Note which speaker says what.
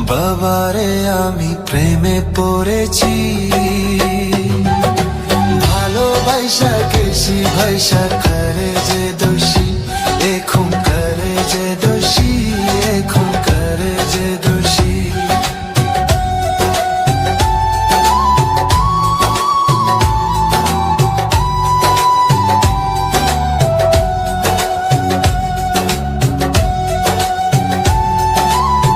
Speaker 1: বাবারে আমি প্রেমে পড়েছি, ভালোবাসা গেছি ভাইসা করে যে দোষী এখন